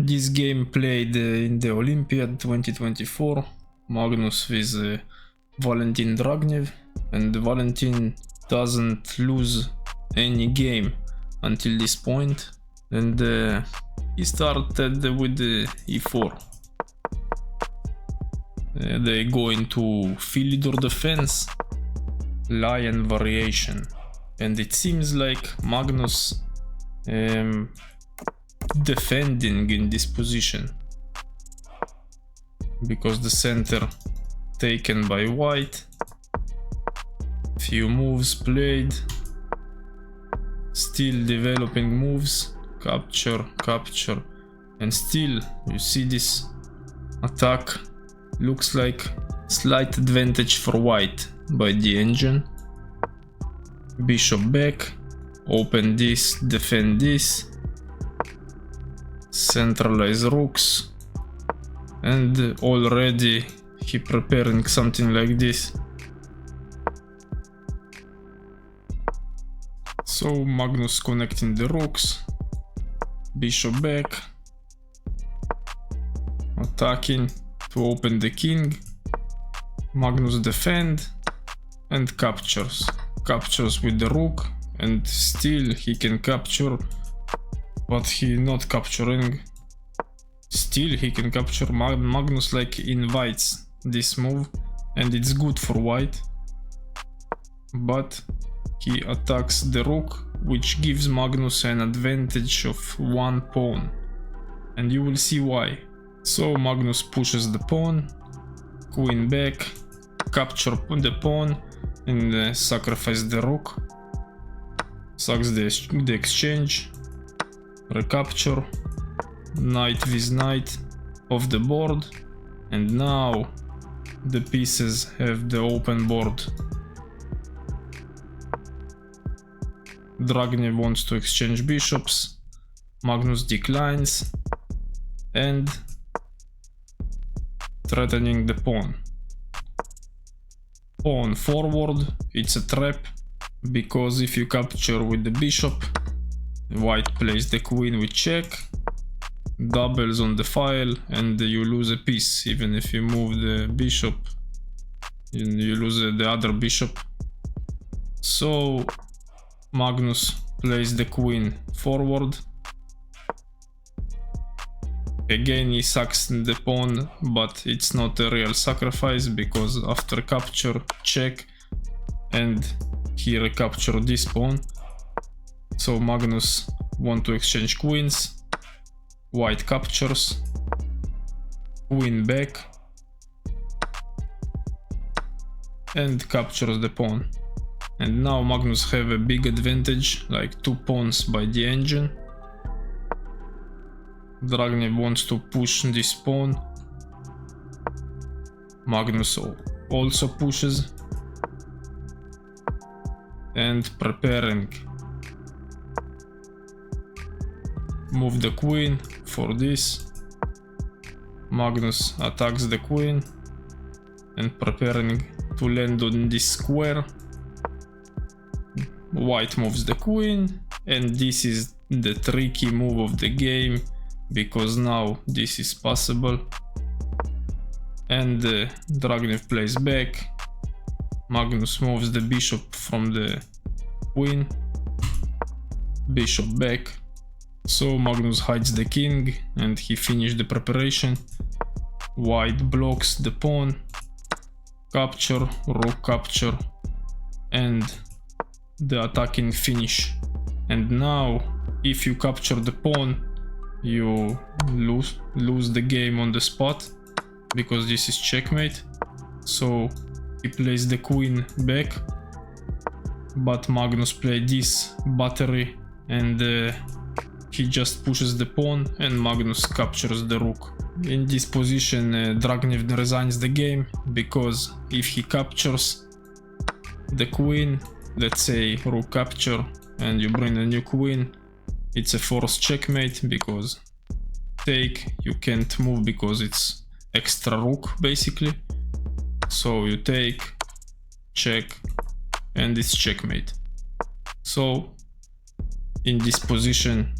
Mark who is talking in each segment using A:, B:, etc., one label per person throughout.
A: This game played in the Olympiad 2024, Magnus with Valentin Dragnev, and Valentin doesn't lose any game until this point, and he started with the e4. They go into Philidor defense, lion variation, and it seems like Magnus defending in this position because the center taken by white. Few moves played, still developing moves, capture, and still you see this attack looks like slight advantage for white by the engine. Bishop back, open this, defend this, centralize rooks, and already he preparing something like this. So Magnus connecting the rooks, bishop back, attacking to open the king, Magnus defend and captures with the rook, and still he can capture, but he not capturing. Still he can capture. Magnus like invites this move, and it's good for white, but he attacks the rook, which gives Magnus an advantage of one pawn, and you will see why. So Magnus pushes the pawn, queen back, capture the pawn, and sacrifice the rook, sucks the exchange, recapture, knight with knight off the board, and now the pieces have the open board. Dragnev wants to exchange bishops, Magnus declines, and threatening the pawn. Pawn forward, it's a trap, because if you capture with the bishop, white plays the queen with check, doubles on the file, and you lose a piece. Even if you move the bishop, you lose the other bishop. So Magnus plays the queen forward. Again he sucks the pawn, but it's not a real sacrifice, because after capture, check, and he recaptured this pawn. So Magnus want to exchange queens, white captures, queen back, and captures the pawn. And now Magnus have a big advantage, like 2 pawns by the engine. Dragnev wants to push this pawn. Magnus also pushes. And preparing. Move the queen for this. Magnus attacks the queen. And preparing to land on this square. White moves the queen. And this is the tricky move of the game, because now this is possible. And Dragnev plays back. Magnus moves the bishop from the queen. Bishop back. So Magnus hides the king, and he finished the preparation. White blocks the pawn. Capture, rook capture, and the attacking finish. And now if you capture the pawn, you lose the game on the spot, because this is checkmate. So he plays the queen back, but Magnus played this battery, and he just pushes the pawn, and Magnus captures the rook. In this position Dragnev resigns the game, because if he captures the queen, let's say rook capture, and you bring a new queen, it's a forced checkmate, because take, you can't move because it's extra rook basically. So you take, check, and it's checkmate. So in this position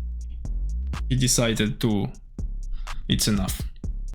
A: he decided to it's enough.